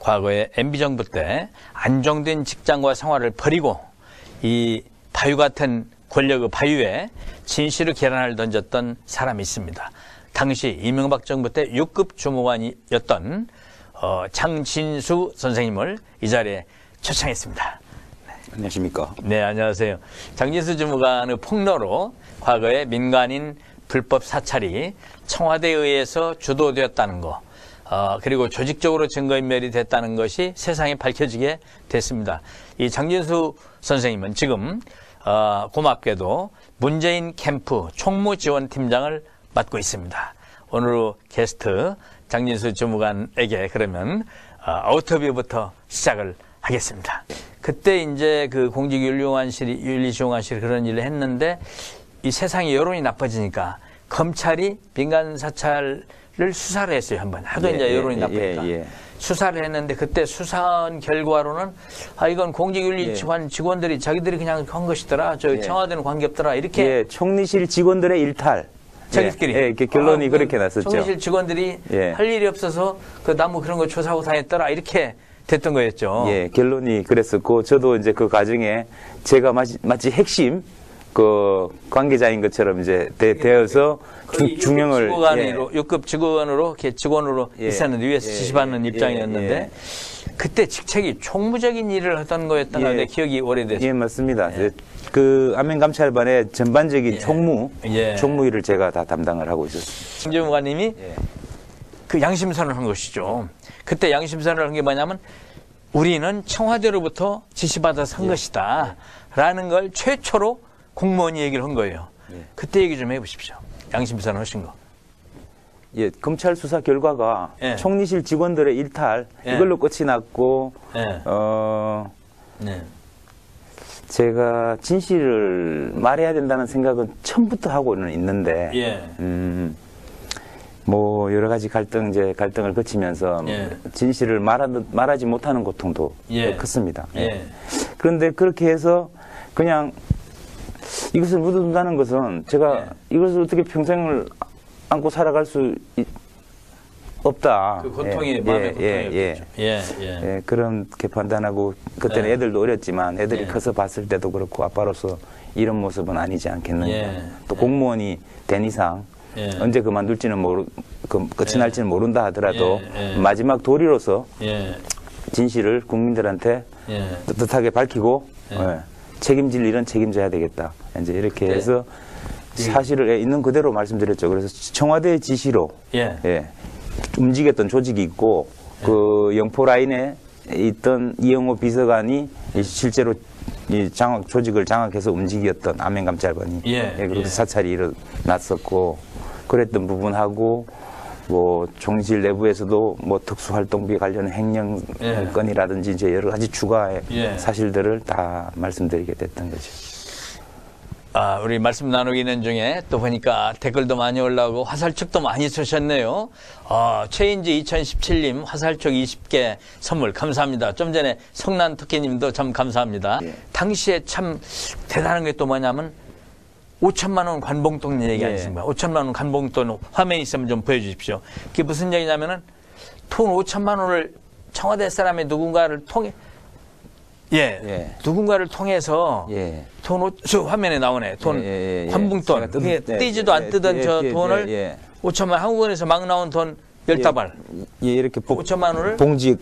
과거에 MB정부 때 안정된 직장과 생활을 버리고 이 바위 같은 권력의 바위에 진실의 계란을 던졌던 사람이 있습니다. 당시 이명박 정부 때 6급 주무관이었던 장진수 선생님을 이 자리에 초청했습니다. 안녕하십니까. 네, 안녕하세요. 장진수 주무관의 폭로로 과거에 민간인 불법 사찰이 청와대에 의해서 주도되었다는 거, 그리고 조직적으로 증거인멸이 됐다는 것이 세상에 밝혀지게 됐습니다. 이 장진수 선생님은 지금 고맙게도 문재인 캠프 총무지원팀장을 맡고 있습니다. 오늘 게스트 장진수 주무관에게 그러면 아우터뷰부터 시작을 하겠습니다. 그때 이제 그 공직윤리지원관실이 그런 일을 했는데 이 세상의 여론이 나빠지니까 검찰이 민간 사찰을 수사를 했어요. 한번 하도 이제 여론이 나쁘니까 수사를 했는데 그때 수사한 결과로는 이건 공직윤리기관 직원들이 자기들이 그냥 한 것이더라. 청와대는 관계없더라. 이렇게 총리실 직원들의 일탈. 자기들끼리 결론이 그렇게 났었죠. 총리실 직원들이 할 일이 없어서 그 나무 그런 거 조사하고 다녔더라. 이렇게 됐던 거였죠. 결론이 그랬었고 저도 이제 그 과정에 제가 마치 핵심 그 관계자인 것처럼 이제 되어서 중형을 6급 직원으로 있었는데 위에서 지시받는 입장이었는데 그때 직책이 총무적인 일을 하던 거였던 거 내 기억이 오래됐어요. 예, 맞습니다. 그 안면감찰반의 전반적인 총무 일을 제가 다 담당을 하고 있었습니다. 장주무관님이 그 양심선을 한 것이죠. 그때 양심선을 한 게 뭐냐면 우리는 청와대로부터 지시받아서 한 것이다 라는 걸 최초로 공무원이 얘기를 한 거예요. 그때 얘기 좀 해보십시오. 양심선을 하신 거. 검찰 수사 결과가 총리실 직원들의 일탈 이걸로 끝이 났고 제가 진실을 말해야 된다는 생각은 처음부터 하고는 있는데 뭐 여러 가지 갈등을 거치면서 진실을 말하지 못하는 고통도 컸습니다. 그런데 그렇게 해서 그냥 이것을 묻어둔다는 것은 제가 이것을 어떻게 평생을 안고 살아갈 수 없다. 그 고통이 마음의 고통이었죠. 그렇게 판단하고 그때는 애들도 어렸지만 애들이 커서 봤을 때도 그렇고 아빠로서 이런 모습은 아니지 않겠느냐. 또 공무원이 된 이상 언제 그만둘지는 끝이 날지는 모른다 하더라도 마지막 도리로서 진실을 국민들한테 떳떳하게 밝히고 책임질 일은 책임져야 되겠다. 이제 이렇게 해서 사실을 있는 그대로 말씀드렸죠. 그래서 청와대의 지시로 움직였던 조직이 있고 그 영포 라인에 있던 이영호 비서관이 실제로 이 조직을 장악해서 움직였던 안면감찰반이 그렇게 사찰이 일어났었고 그랬던 부분하고 뭐 총리실 내부에서도 뭐 특수활동비 관련 횡령건이라든지 이제 여러 가지 추가의 사실들을 다 말씀드리게 됐던 거죠. 우리 말씀 나누기는 중에 또 보니까 댓글도 많이 올라오고 화살촉도 많이 쏘셨네요. 최인지 2017님 화살촉 20개 선물 감사합니다. 좀 전에 성난 토끼님도 참 감사합니다. 당시에 참 대단한 게 또 뭐냐면 5천만 원 관봉돈 얘기 아니십니까? 5천만 원 관봉돈 화면이 있으면 좀 보여주십시오. 그게 무슨 얘기냐면은 돈 5천만 원을 청와대 사람의 누군가를 통해 누군가를 통해서 저 화면에 나오네. 돈 관봉돈. 띄지도 안 뜨던 저 돈을 5천만 한국은에서 막 나온 돈 10다발. 이렇게 5천만 원을 봉지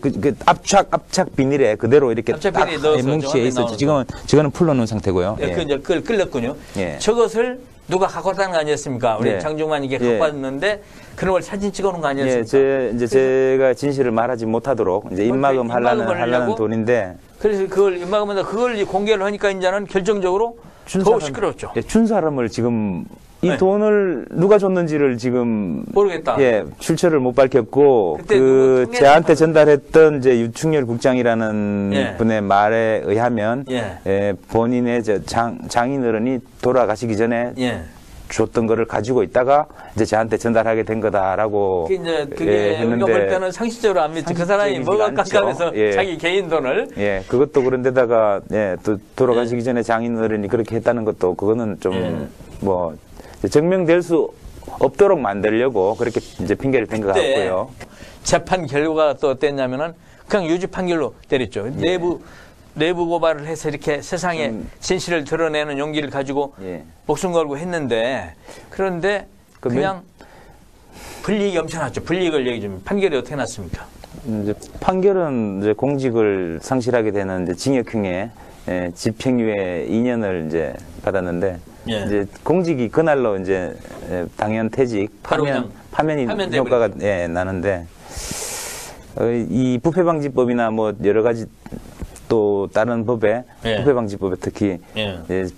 압착 비닐에 그대로 이렇게 압착 비닐에 넣어서 뭉치에 있었죠. 지금은 풀어놓은 상태고요. 그걸 끌렸군요. 저것을 누가 갖고 왔다는 거 아니었습니까? 우리 장중만 이게 갖고 왔는데 그런 걸 사진 찍어놓은 거 아니었습니까? 이제 제가 진실을 말하지 못하도록 이제 입막음 하려는 돈인데. 그래서 그걸 입막음에다 그걸 공개를 하니까 이제는 결정적으로 더 시끄러웠죠. 준 사람을 지금 이 돈을 누가 줬는지를 지금 모르겠다. 출처를 못 밝혔고 저한테 전달했던 이제 유충렬 국장이라는 분의 말에 의하면 본인의 장인어른이 돌아가시기 전에 줬던 거를 가지고 있다가 이제 저한테 전달하게 된 거다라고 그게 우리가 볼 때는 상식적으로 안 믿지. 그 사람이 뭐가 깜깜해서 자기 개인 돈을 그것도 그런데다가 또 돌아가시기 전에 장인어른이 그렇게 했다는 것도 그거는 좀 뭐 증명될 수 없도록 만들려고 그렇게 이제 핑계를 댄 것 같고요. 재판 결과가 또 어땠냐면은 그냥 유죄 판결로 때렸죠. 내부 고발을 해서 이렇게 세상에 진실을 드러내는 용기를 가지고 목숨 걸고 했는데, 그런데 그냥 불이익이 엄청났죠. 불이익을 얘기 좀, 판결이 어떻게 났습니까? 이제 판결은 이제 공직을 상실하게 되는 이제 징역형에 집행유예 2년을 이제 받았는데, 이제 공직이 그날로 이제 당연 퇴직, 파면이 효과가 나는데, 이 부패방지법이나 뭐 여러 가지 또 다른 법에 부패방지법에 특히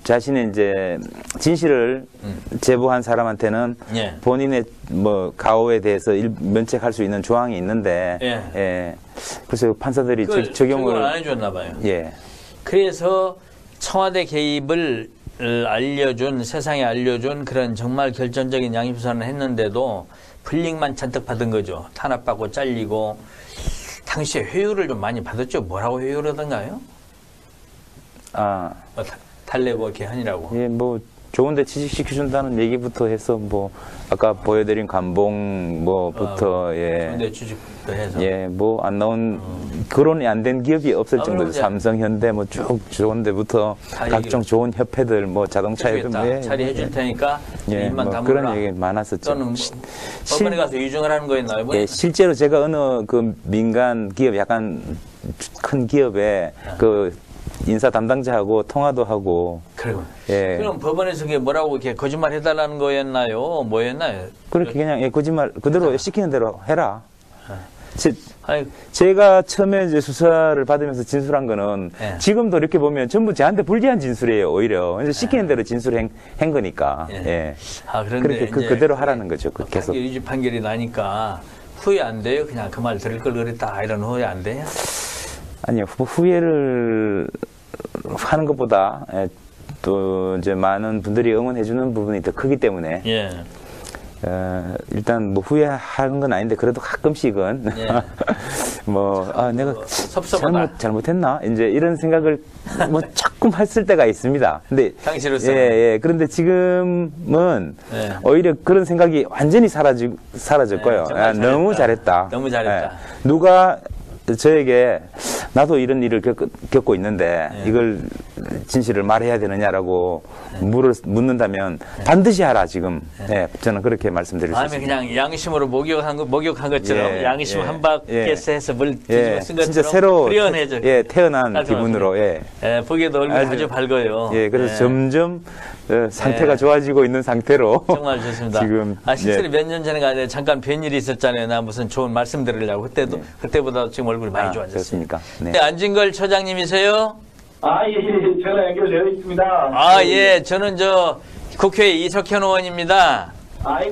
자신의 이제 진실을 제보한 사람한테는 본인의 뭐 가오에 대해서 면책할 수 있는 조항이 있는데 그래서 판사들이 적용을 안 해줬나 봐요. 예. 그래서 청와대 개입을 알려준, 세상에 알려준 그런 정말 결정적인 양심수사를 했는데도 불이익만 잔뜩 받은 거죠. 탄압받고 잘리고. 당시에 회유를 좀 많이 받았죠. 뭐라고 회유를 하던가요? 뭐 달래고 이렇게 하니라고. 예, 뭐 좋은데 취직시켜준다는 얘기부터 해서 뭐 아까 보여드린 감봉 뭐부터 좋은데 취직도 해서. 뭐 안 나온 거론이 안 된 기업이 없을 정도죠. 삼성, 현대 뭐 쭉 좋은데부터 각종 좋은 협회들 뭐 자동차 협회 처리해줄 테니까 입만 다물라. 그런 얘기 많았었죠. 또는 법원에 가서 유증을 하는 거였나요? 실제로 제가 어느 그 민간 기업 약간 큰 기업에 그 인사 담당자하고 통화도 하고. 그럼 법원에서 그게 뭐라고 이렇게 거짓말 해달라는 거였나요? 뭐였나요? 그렇게 그냥 거짓말 그대로 시키는 대로 해라. 제가 처음에 이제 수사를 받으면서 진술한 거는 지금도 이렇게 보면 전부 저한테 불리한 진술이에요. 오히려 이제 시키는 대로 진술한 거니까. 그런데 그렇게 그대로 하라는 거죠. 계속 유죄 판결이 나니까 후회 안 돼요? 그냥 그 말 들을 걸 그랬다 이런 후회 안 돼요? 아니요, 후회를 하는 것보다 또 이제 많은 분들이 응원해주는 부분이 더 크기 때문에 일단 뭐 후회하는 건 아닌데 그래도 가끔씩은 내가 잘못했나 이제 이런 생각을 뭐 조금 했을 때가 있습니다. 근데 당시로서 그런데 지금은 오히려 그런 생각이 완전히 사라질 거예요. 너무 잘했다. 너무 잘했다. 누가 저에게 나도 이런 일을 겪고 있는데 이걸 진실을 말해야 되느냐라고 묻는다면 반드시 하라 지금. 저는 그렇게 말씀드릴 수 있습니다. 그냥 양심으로 목욕한 것처럼 양심 한 바퀴에서 해서 물 뒤집어 쓴 것처럼 진짜 새로 태어난 기분으로 보기에도 얼굴이 아주 밝아요. 그래서 점점 상태가 좋아지고 있는 상태로 정말 좋습니다. 지금 실제로 몇 년 전에 잠깐 뵌 일이 있었잖아요. 나 무슨 좋은 말씀 드리려고 그때보다 지금 얼굴이 많이 좋아졌습니까? 안진걸 처장님이세요? 전화 연결되어 있습니다. 저는 국회 이석현 의원입니다.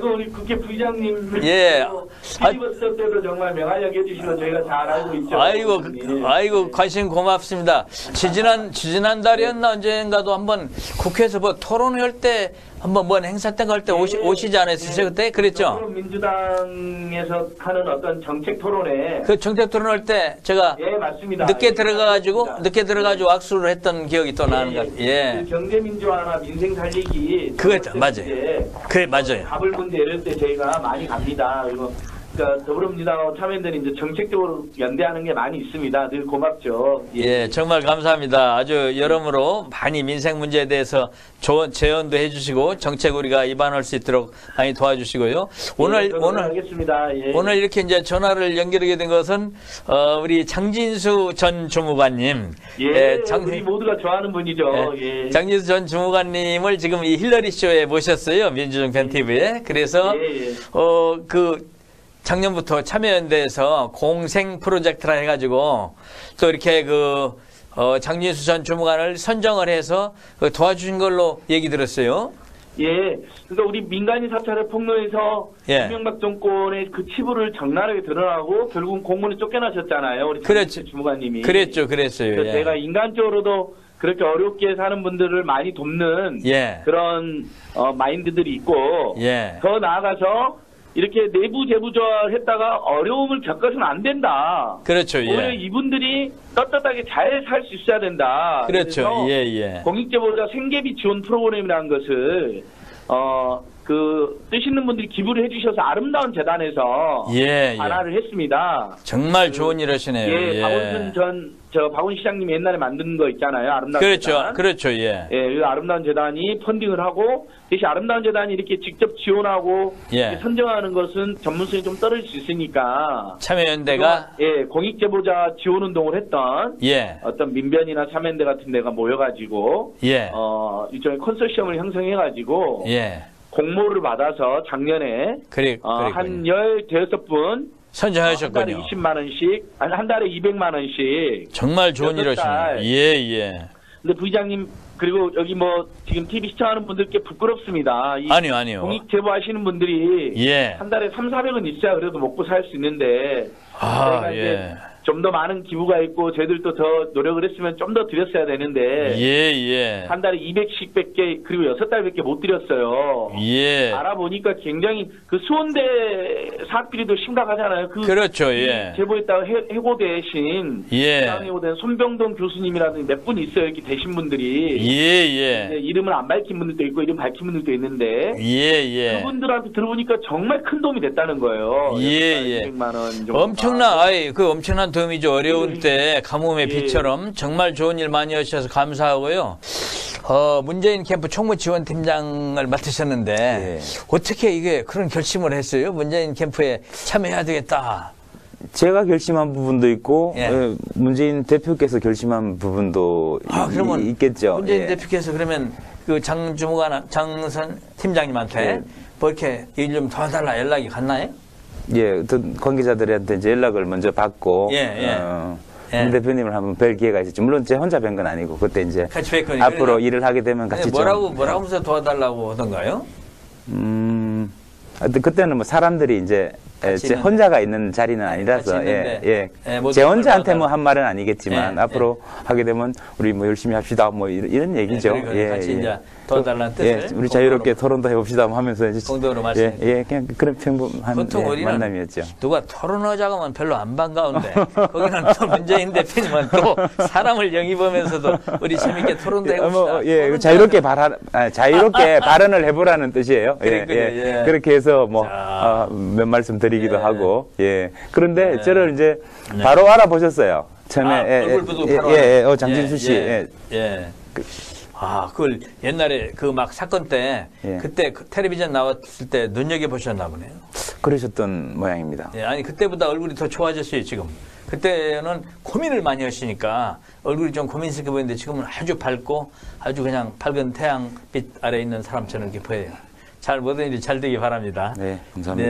우리 국회 부의장님. 피리버스터 때도 정말 명활약 해주시는 저희가 잘 알고 있죠. 관심 고맙습니다. 지지난달이었나 언젠가도 한번 국회에서 뭐 토론회 때 한번 행사 때 갈 때 오시지 않았어요? 그때? 그랬죠? 민주당에서 하는 어떤 정책 토론회. 그 정책 토론할 때 제가 맞습니다. 늦게 들어가가지고 악수를 했던 기억이 또 나는 것 같아요. 경제민주화나 민생 살리기. 그거죠. 맞아요. 맞아요. 밥을 문제 이럴 때 저희가 많이 갑니다. 그리고 더불어민주당하고 참여연대는 이제 정책적으로 연대하는 게 많이 있습니다. 늘 고맙죠. 정말 감사합니다. 아주 여러모로 많이 민생 문제에 대해서 좋은 제언도 해주시고 정책 우리가 입안할 수 있도록 많이 도와주시고요. 오늘 이렇게 이제 전화를 연결하게 된 것은 우리 장진수 전 주무관님. 우리 모두가 좋아하는 분이죠. 장진수 전 주무관님을 지금 이 힐러리 쇼에 모셨어요. 민주정 벤티브에. 그래서 작년부터 참여연대에서 공생 프로젝트라 해가지고 또 이렇게 장진수 전 주무관을 선정을 해서 도와주신 걸로 얘기 들었어요. 그러니까 우리 민간인 사찰의 폭로에서 이명박 정권의 그 치부를 적나라하게 드러나고 결국은 공무원에 쫓겨나셨잖아요. 우리 장진수 주무관님이. 그랬어요. 제가 인간적으로도 그렇게 어렵게 사는 분들을 많이 돕는 그런 마인드들이 있고 더 나아가서 이렇게 내부 재부조화를 했다가 어려움을 겪어서는 안 된다. 그렇죠. 오히려 이분들이 떳떳하게 잘 살 수 있어야 된다. 그렇죠. 공익제보자 생계비 지원 프로그램이라는 것을 뜻 있는 분들이 기부를 해주셔서 아름다운 재단에서 반환을 했습니다. 정말 좋은 일 하시네요. 박원순 박원 시장님이 옛날에 만든 거 있잖아요. 아름다운 재단. 그렇죠. 예. 이 아름다운 재단이 펀딩을 하고, 대신 아름다운 재단이 이렇게 직접 지원하고 이렇게 선정하는 것은 전문성이 좀 떨어질 수 있으니까 참여연대가 공익 제보자 지원 운동을 했던 어떤 민변이나 참여연대 같은 데가 모여가지고 일종의 컨소시엄을 형성해가지고 공모를 받아서 작년에 한 15분 선정하셨군요. 한 달에 20만 원씩, 아니 한 달에 200만 원씩. 정말 좋은 일 하시네요. 근데 부의장님, 그리고 여기 뭐 지금 TV 시청하는 분들께 부끄럽습니다. 아니요. 공익 제보하시는 분들이 한 달에 300~400원 있어야 그래도 먹고 살 수 있는데 좀 더 많은 기부가 있고 저희들도 더 노력을 했으면 좀 더 드렸어야 되는데 한 달에 200씩밖에 그리고 6달밖에 못 드렸어요. 알아보니까 굉장히 그 수원대 사학비리도 심각하잖아요. 그렇죠. 제보했다가 해고되신 해고된 손병동 교수님이라든지 몇 분 있어요. 이렇게 되신 분들이 이제 이름을 안 밝힌 분들도 있고 이름 밝힌 분들도 있는데 그분들한테 들어보니까 정말 큰 도움이 됐다는 거예요. 200만 원 정도. 엄청난 도움이죠. 어려운 때 가뭄의 비처럼 정말 좋은 일 많이 하셔서 감사하고요. 문재인 캠프 총무지원팀장을 맡으셨는데 어떻게 이게 그런 결심을 했어요? 문재인 캠프에 참여해야 되겠다. 제가 결심한 부분도 있고 문재인 대표께서 결심한 부분도 있겠죠. 문재인 대표께서 그러면 그 장선 팀장님한테 뭐 이렇게 일 좀 도와달라 연락이 갔나요? 어떤 관계자들한테 이제 연락을 먼저 받고, 문 대표님을 한번 뵐 기회가 있었죠. 물론 제 혼자 뵌 건 아니고, 그때 이제 앞으로 일을 하게 되면 같이 뭐라고 하면서 도와달라고 하던가요? 그때는 뭐 사람들이 이제 제 혼자가 있는 자리는 아니라서, 제 혼자한테 뭐 한 말은 아니겠지만, 앞으로 하게 되면 우리 뭐 열심히 합시다, 뭐 이런 얘기죠. 같이 이제 도와달라는 뜻을. 우리 자유롭게 토론도 해봅시다 하면서 이제. 공동으로 말씀. 그냥 그런 평범한 만남이었죠. 누가 토론하자고 하면 별로 안 반가운데, 거기는 또 문재인 대표님은 또 사람을 영입하면서도 우리 재밌게 토론도 해봅시다. 자유롭게 발언을 해보라는 뜻이에요. 그렇게 해서 뭐, 몇 말씀 드리기도 하고, 그런데 저를 이제 바로 알아보셨어요. 처음에. 장진수 씨. 그걸 옛날에 그 막 사건 때 그때 그 텔레비전 나왔을 때 눈여겨보셨나 보네요. 그러셨던 모양입니다. 아니 그때보다 얼굴이 더 좋아졌어요 지금. 그때는 고민을 많이 하시니까 얼굴이 좀 고민스럽게 보이는데 지금은 아주 밝고 아주 그냥 밝은 태양빛 아래 있는 사람처럼 이렇게 보여요. 모든 일이 잘 되기 바랍니다. 네, 감사합니다.